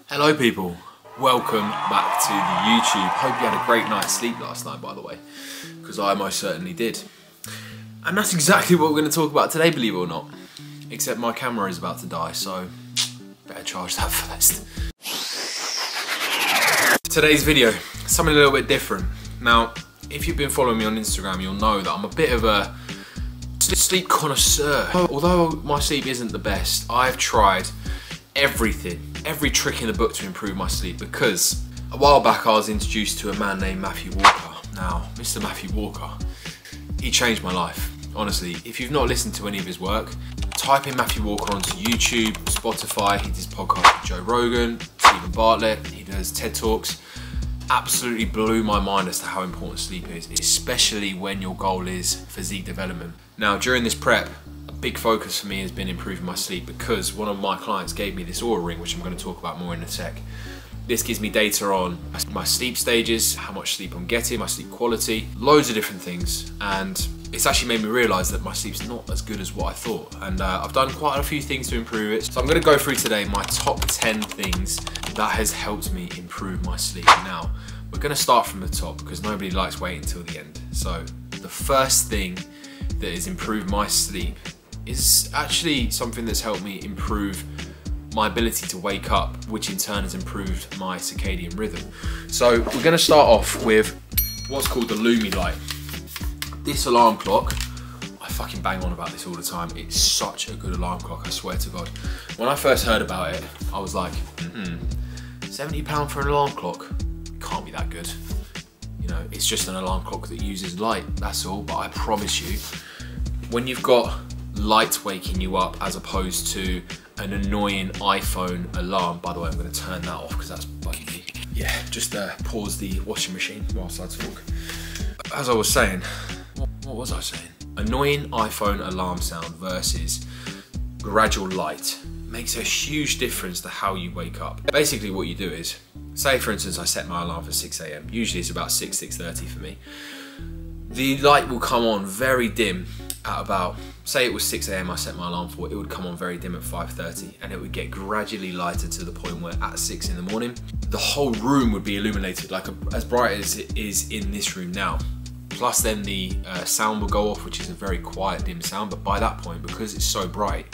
Hello people, welcome back to the YouTube. Hope you had a great night's sleep last night, by the way, because I most certainly did. And that's exactly what we're going to talk about today, believe it or not. Except my camera is about to die, so better charge that first. Today's video, something a little bit different. Now, if you've been following me on Instagram, you'll know that I'm a bit of a sleep connoisseur. Although my sleep isn't the best, I've tried everything, every trick in the book to improve my sleep, because a while back I was introduced to a man named Matthew Walker. Now, Mr. Matthew Walker, he changed my life. Honestly, if you've not listened to any of his work, type in Matthew Walker onto YouTube, Spotify. He does podcasts with Joe Rogan, Stephen Bartlett, he does TED Talks. Absolutely blew my mind as to how important sleep is, especially when your goal is physique development. Now, during this prep, a big focus for me has been improving my sleep, because one of my clients gave me this Oura ring, which I'm going to talk about more in a sec. This gives me data on my sleep stages, how much sleep I'm getting, my sleep quality, loads of different things, and it's actually made me realise that my sleep's not as good as what I thought, and I've done quite a few things to improve it. So I'm going to go through today my top 10 things that has helped me improve my sleep. Now, we're going to start from the top, because nobody likes waiting until the end. So the first thing that has improved my sleep is actually something that's helped me improve my ability to wake up, which in turn has improved my circadian rhythm. So we're going to start off with what's called the Lumi Light. This alarm clock, I fucking bang on about this all the time. It's such a good alarm clock, I swear to God. When I first heard about it, I was like, £70 for an alarm clock? It can't be that good. You know, it's just an alarm clock that uses light, that's all. But I promise you, when you've got light waking you up as opposed to an annoying iPhone alarm, by the way, I'm going to turn that off because that's bugging me. Yeah, just pause the washing machine whilst I talk. As I was saying, what was I saying? Annoying iPhone alarm sound versus gradual light makes a huge difference to how you wake up. Basically what you do is, say for instance I set my alarm for 6 AM, usually it's about 6:30 for me. The light will come on very dim at about, say it was 6 AM I set my alarm for, it would come on very dim at 5:30, and it would get gradually lighter to the point where at 6 in the morning, the whole room would be illuminated, like as bright as it is in this room now. Plus then the sound will go off, which is a very quiet dim sound, but by that point, because it's so bright,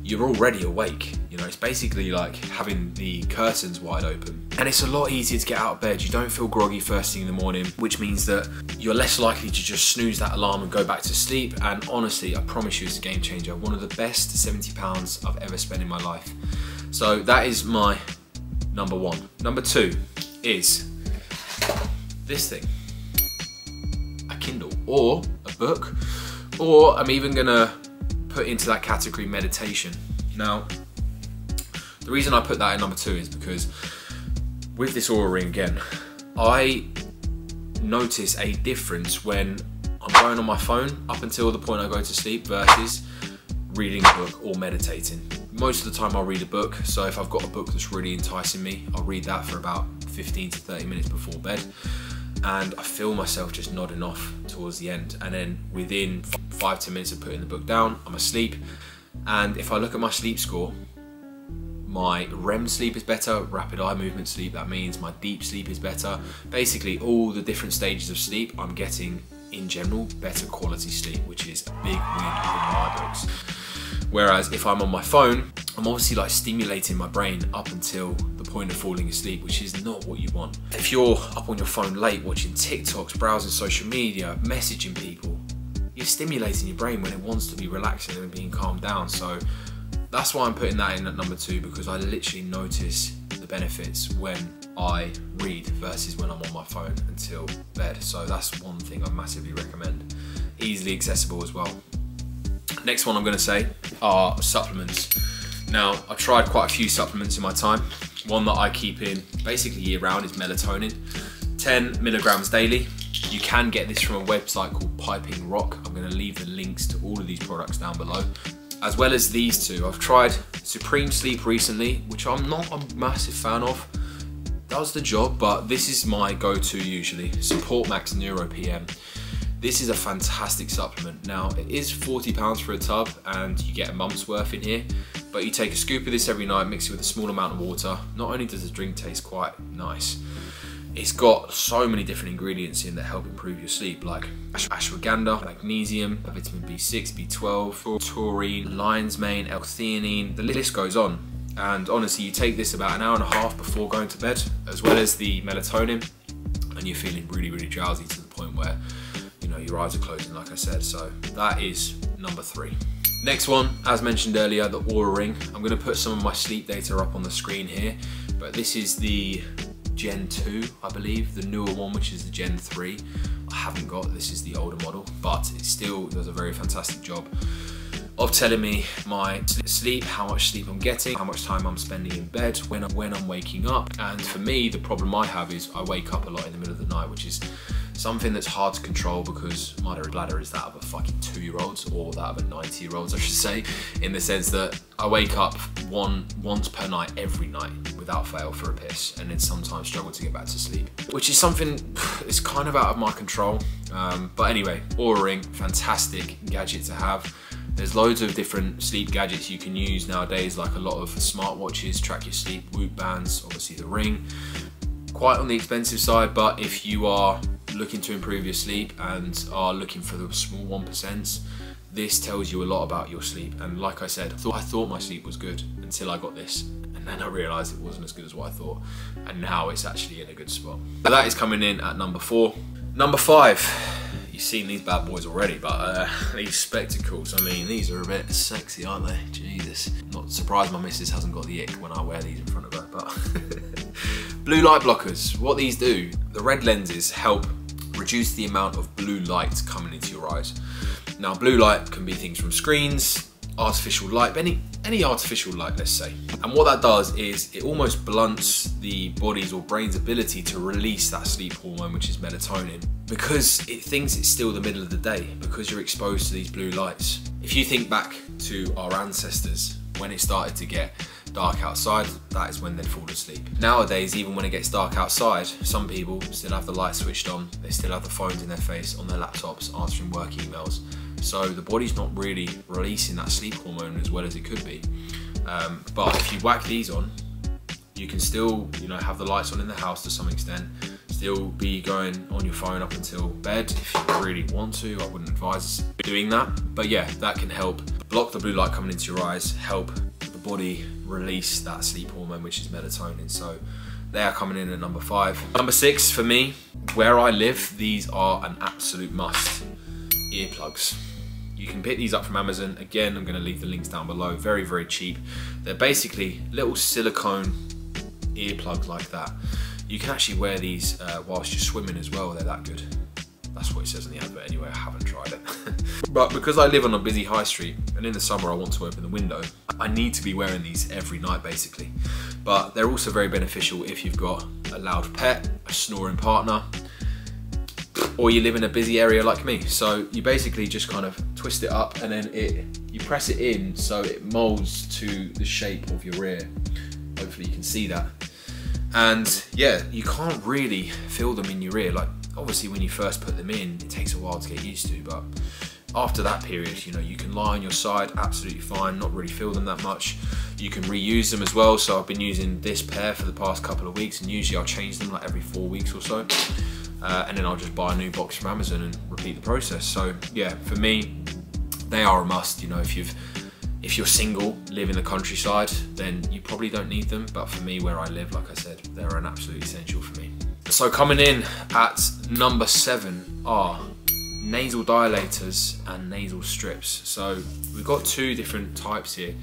you're already awake. You know, it's basically like having the curtains wide open. And it's a lot easier to get out of bed. You don't feel groggy first thing in the morning, which means that you're less likely to just snooze that alarm and go back to sleep. And honestly, I promise you it's a game changer. One of the best £70 I've ever spent in my life. So that is my number one. Number two is this thing. A Kindle or a book, or I'm even gonna put into that category meditation. Now, the reason I put that in number two is because with this Oura ring again, I notice a difference when I'm going on my phone up until the point I go to sleep versus reading a book or meditating. Most of the time I'll read a book, so if I've got a book that's really enticing me, I'll read that for about 15 to 30 minutes before bed, and I feel myself just nodding off towards the end, and then within 5-10 minutes of putting the book down, I'm asleep. And if I look at my sleep score, my REM sleep is better, rapid eye movement sleep, that means my deep sleep is better. Basically all the different stages of sleep, I'm getting in general better quality sleep, which is a big win in my books. Whereas if I'm on my phone, I'm obviously like stimulating my brain up until the point of falling asleep, which is not what you want. If you're up on your phone late watching TikToks, browsing social media, messaging people, you're stimulating your brain when it wants to be relaxing and being calmed down. So that's why I'm putting that in at number two, because I literally notice the benefits when I read versus when I'm on my phone until bed. So that's one thing I massively recommend. Easily accessible as well. Next one I'm going to say are supplements. Now, I've tried quite a few supplements in my time. One that I keep in basically year round is melatonin, 10 milligrams daily. You can get this from a website called Piping Rock. I'm going to leave the links to all of these products down below. As well as these two, I've tried Supreme Sleep recently, which I'm not a massive fan of. Does the job, but this is my go-to usually. Support Max Neuro PM. This is a fantastic supplement. Now, it is £40 for a tub and you get a month's worth in here, but you take a scoop of this every night, mix it with a small amount of water. Not only does the drink taste quite nice, it's got so many different ingredients in that help improve your sleep, like ashwagandha, magnesium, vitamin B6, B12, taurine, lion's mane, L-theanine, the list goes on. And honestly, you take this about an hour and a half before going to bed, as well as the melatonin, and you're feeling really, really drowsy to the point where, you know, your eyes are closing, like I said. So that is number 3. Next one, as mentioned earlier, the Oura Ring. I'm gonna put some of my sleep data up on the screen here, but this is the Gen 2, I believe, the newer one, which is the Gen 3. I haven't got, this is the older model, but it still does a very fantastic job of telling me my sleep, how much sleep I'm getting, how much time I'm spending in bed, when I'm waking up. And for me, the problem I have is I wake up a lot in the middle of the night, which is something that's hard to control because my bladder is that of a fucking 2-year-old, or that of a 90-year-old, I should say, in the sense that I wake up once per night, every night, without fail, for a piss, and then sometimes struggle to get back to sleep, which is something that's kind of out of my control. But anyway, Oura Ring, fantastic gadget to have. There's loads of different sleep gadgets you can use nowadays, like a lot of smartwatches track your sleep, Whoop bands, obviously the Ring. Quite on the expensive side, but if you are looking to improve your sleep and are looking for the small 1%, this tells you a lot about your sleep. And like I said, I thought my sleep was good until I got this, and then I realised it wasn't as good as what I thought, and now it's actually in a good spot. So that is coming in at number 4. Number 5. You've seen these bad boys already, but these spectacles, I mean, these are a bit sexy, aren't they? Jesus. Not surprised my missus hasn't got the ick when I wear these in front of her, but blue light blockers, what these do, the red lenses help reduce the amount of blue light coming into your eyes. Now, blue light can be things from screens, artificial light, any artificial light, let's say. And what that does is it almost blunts the body's or brain's ability to release that sleep hormone, which is melatonin, because it thinks it's still the middle of the day, because you're exposed to these blue lights. If you think back to our ancestors, when it started to get dark outside, that is when they'd fall asleep. Nowadays, even when it gets dark outside, some people still have the light switched on, they still have the phones in their face, on their laptops, answering work emails. So the body's not really releasing that sleep hormone as well as it could be. But if you whack these on, you can still, you know, have the lights on in the house to some extent, still be going on your phone up until bed if you really want to. I wouldn't advise doing that, but yeah, that can help block the blue light coming into your eyes, help the body release that sleep hormone, which is melatonin. So they are coming in at number 5. Number 6 for me, where I live, these are an absolute must. Earplugs. You can pick these up from Amazon. Again, I'm going to leave the links down below. Very, very cheap. They're basically little silicone earplugs like that. You can actually wear these whilst you're swimming as well. They're that good. That's what it says on the advert anyway. I haven't tried it. But because I live on a busy high street and in the summer I want to open the window, I need to be wearing these every night basically. But they're also very beneficial if you've got a loud pet, a snoring partner, or you live in a busy area like me. So you basically just kind of twist it up and then you press it in so it molds to the shape of your ear. Hopefully you can see that. And yeah, you can't really feel them in your ear. Like obviously when you first put them in, it takes a while to get used to, but after that period, you know, you can lie on your side absolutely fine, not really feel them that much. You can reuse them as well. So I've been using this pair for the past couple of weeks, and usually I'll change them like every 4 weeks or so. And then I'll just buy a new box from Amazon and repeat the process. So yeah, for me, they are a must. You know, if you're single, live in the countryside, then you probably don't need them. But for me, where I live, like I said, they're an absolute essential for me. So coming in at number 7 are nasal dilators and nasal strips. So we've got 2 different types here.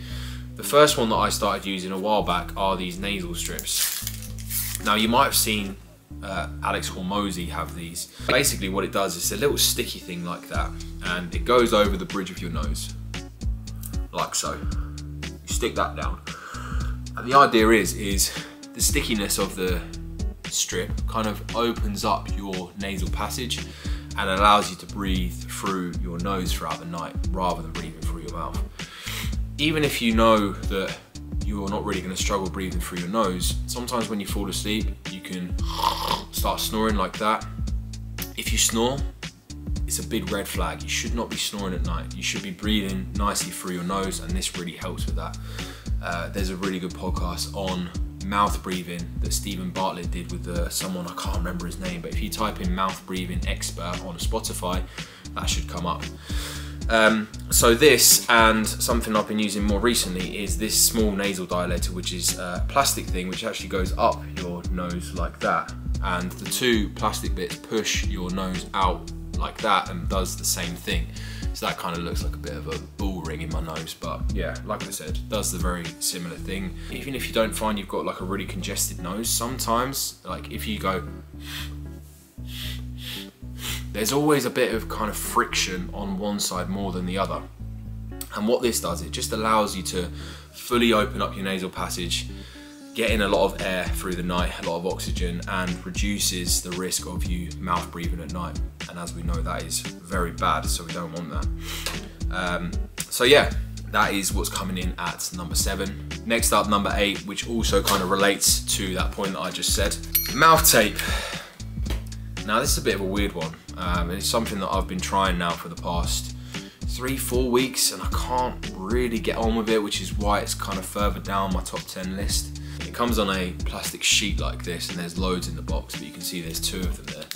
The first one that I started using a while back are these nasal strips. Now you might have seen Alex Hormozi have these. Basically what it does is a little sticky thing like that, and it goes over the bridge of your nose, like so. You stick that down, and the idea is the stickiness of the strip kind of opens up your nasal passage and allows you to breathe through your nose throughout the night rather than breathing through your mouth. Even if you know that you're not really going to struggle breathing through your nose, sometimes when you fall asleep you can start snoring like that. If you snore, it's a big red flag. You should not be snoring at night. You should be breathing nicely through your nose, and this really helps with that. There's a really good podcast on mouth breathing that Stephen Bartlett did with someone, I can't remember his name, but if you type in mouth breathing expert on Spotify, that should come up. So this, and something I've been using more recently, is this small nasal dilator, which is a plastic thing which actually goes up your nose like that, and the two plastic bits push your nose out like that and does the same thing. So that kind of looks like a bit of a bull ring in my nose, but yeah, like I said, does the very similar thing. Even if you don't find you've got like a really congested nose, sometimes, like if you go, there's always a bit of kind of friction on one side more than the other. And what this does, it just allows you to fully open up your nasal passage, get in a lot of air through the night, a lot of oxygen, and reduces the risk of you mouth breathing at night. And as we know, that is very bad, so we don't want that. So yeah, that is what's coming in at number 7. Next up, number 8, which also kind of relates to that point that I just said. Mouth tape. Now this is a bit of a weird one. It's something that I've been trying now for the past 3-4 weeks, and I can't really get on with it, which is why it's kind of further down my top 10 list. It comes on a plastic sheet like this, and there's loads in the box, but you can see there's 2 of them there.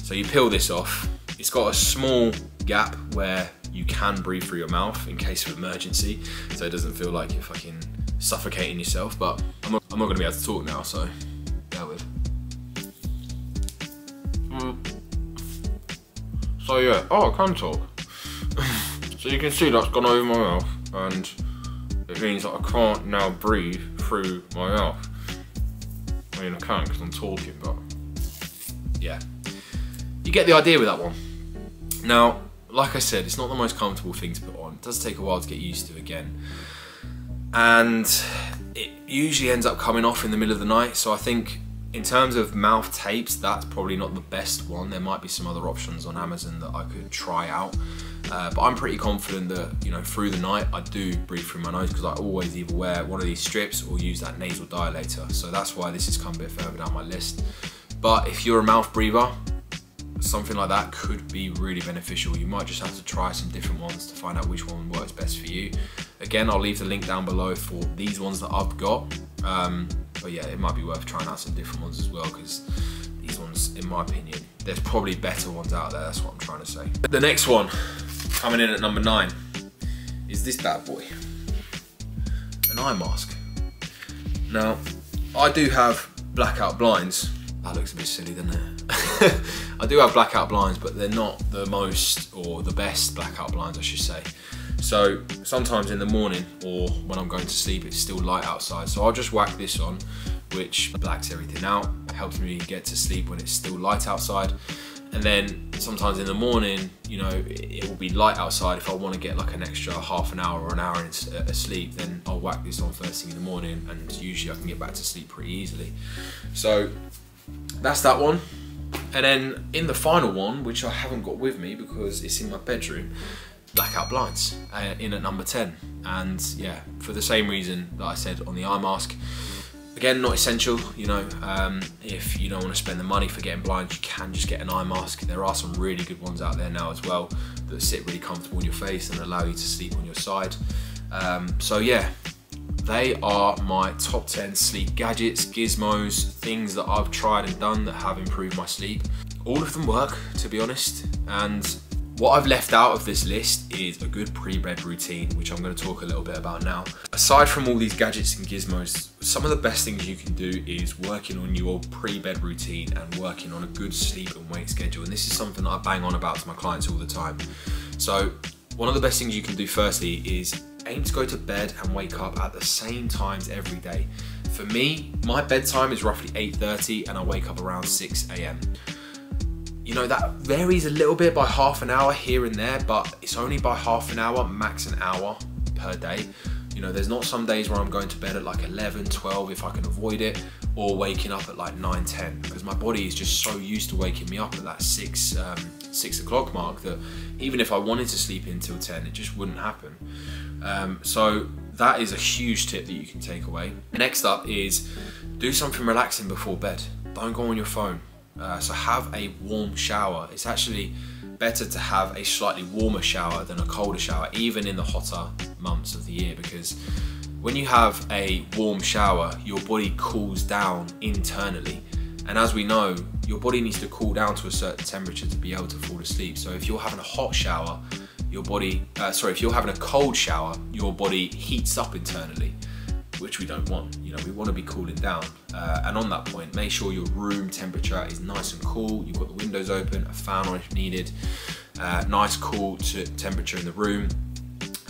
So you peel this off. It's got a small gap where you can breathe through your mouth in case of emergency, so it doesn't feel like you're fucking suffocating yourself, but I'm not gonna be able to talk now, so bear with. So yeah, I can talk. So you can see that's gone over my mouth, and it means that I can't now breathe through my mouth. I mean, I can because I'm talking, but yeah. You get the idea with that one. Now, like I said, it's not the most comfortable thing to put on. It does take a while to get used to again. And it usually ends up coming off in the middle of the night, so I think in terms of mouth tapes, that's probably not the best one. There might be some other options on Amazon that I could try out. But I'm pretty confident that, you know, through the night, I do breathe through my nose because I always either wear one of these strips or use that nasal dilator. So that's why this has come a bit further down my list. But if you're a mouth breather, something like that could be really beneficial. You might just have to try some different ones to find out which one works best for you. Again, I'll leave the link down below for these ones that I've got. But yeah, it might be worth trying out some different ones as well, because these ones, in my opinion, there's probably better ones out there. That's what I'm trying to say. The next one, coming in at number 9, is this bad boy. An eye mask. Now, I do have blackout blinds. That looks a bit silly, doesn't it? I do have blackout blinds, but they're not the most, or the best blackout blinds, I should say. So sometimes in the morning or when I'm going to sleep, it's still light outside. So I'll just whack this on, which blacks everything out. It helps me get to sleep when it's still light outside. And then sometimes in the morning, you know, it will be light outside. If I want to get like an extra half an hour or an hour asleep, then I'll whack this on first thing in the morning, and usually I can get back to sleep pretty easily. So that's that one. And then in the final one, which I haven't got with me because it's in my bedroom, blackout blinds, in at number 10. And yeah, for the same reason that I said on the eye mask. Again, not essential, you know, if you don't want to spend the money for getting blinds, you can just get an eye mask. There are some really good ones out there now as well that sit really comfortable on your face and allow you to sleep on your side. So yeah, they are my top 10 sleep gadgets, gizmos, things that I've tried and done that have improved my sleep. All of them work, to be honest, and what I've left out of this list is a good pre-bed routine, which I'm going to talk a little bit about now. Aside from all these gadgets and gizmos, some of the best things you can do is working on your pre-bed routine and working on a good sleep and wake schedule. And this is something that I bang on about to my clients all the time. So one of the best things you can do firstly is aim to go to bed and wake up at the same times every day. For me, my bedtime is roughly 8:30 and I wake up around 6 AM. You know, that varies a little bit by half an hour here and there, but it's only by half an hour, max an hour per day. You know, there's not some days where I'm going to bed at like 11, 12 if I can avoid it, or waking up at like 9, 10, because my body is just so used to waking me up at that 6 o'clock mark that even if I wanted to sleep until 10, it just wouldn't happen. So that is a huge tip that you can take away. Next up is do something relaxing before bed. Don't go on your phone. So have a warm shower. It's actually better to have a slightly warmer shower than a colder shower, even in the hotter months of the year, because when you have a warm shower, your body cools down internally. And as we know, your body needs to cool down to a certain temperature to be able to fall asleep. So if you're having a hot shower, your body, if you're having a cold shower, your body heats up internally, which we don't want. You know, we want to be cooling down. And on that point, make sure your room temperature is nice and cool. You've got the windows open, a fan on if needed, nice cool temperature in the room,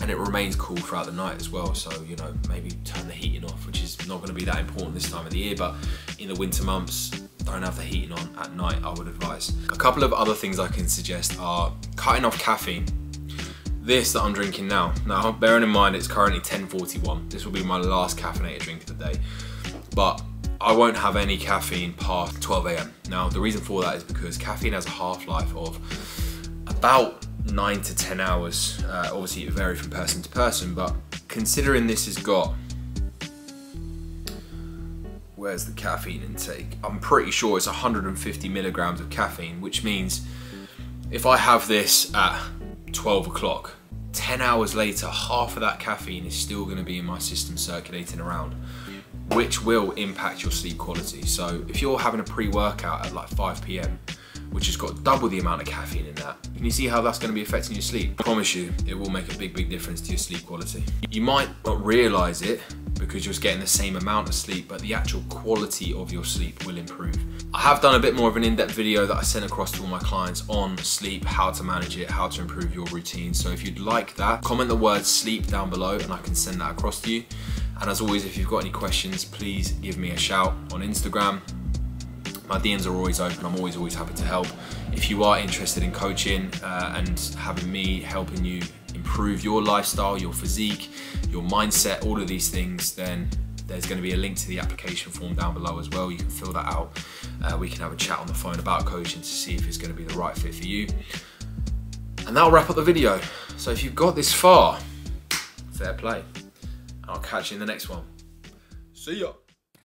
and it remains cool throughout the night as well. So, you know, maybe turn the heating off, which is not going to be that important this time of the year, but in the winter months, don't have the heating on at night, I would advise. A couple of other things I can suggest are cutting off caffeine. This that I'm drinking now, bearing in mind it's currently 10:41, this will be my last caffeinated drink of the day, but I won't have any caffeine past 12 AM. Now, the reason for that is because caffeine has a half-life of about 9 to 10 hours. Obviously, it varies from person to person, but considering this has got, where's the caffeine intake? I'm pretty sure it's 150 milligrams of caffeine, which means if I have this at 12 o'clock, 10 hours later, half of that caffeine is still going to be in my system circulating around, which will impact your sleep quality. So if you're having a pre-workout at like 5 PM, which has got double the amount of caffeine in that, can you see how that's going to be affecting your sleep? I promise you, it will make a big difference to your sleep quality. You might not realise it because you're getting the same amount of sleep, but the actual quality of your sleep will improve. I have done a bit more of an in-depth video that I sent across to all my clients on sleep, how to manage it, how to improve your routine. So if you'd like that, comment the word sleep down below and I can send that across to you. And as always, if you've got any questions, please give me a shout on Instagram. My DMs are always open, I'm always happy to help. If you are interested in coaching and having me helping you improve your lifestyle, your physique, your mindset, all of these things, then there's going to be a link to the application form down below as well. You can fill that out. We can have a chat on the phone about coaching to see if it's going to be the right fit for you. And that'll wrap up the video. So if you've got this far, fair play. I'll catch you in the next one. See ya.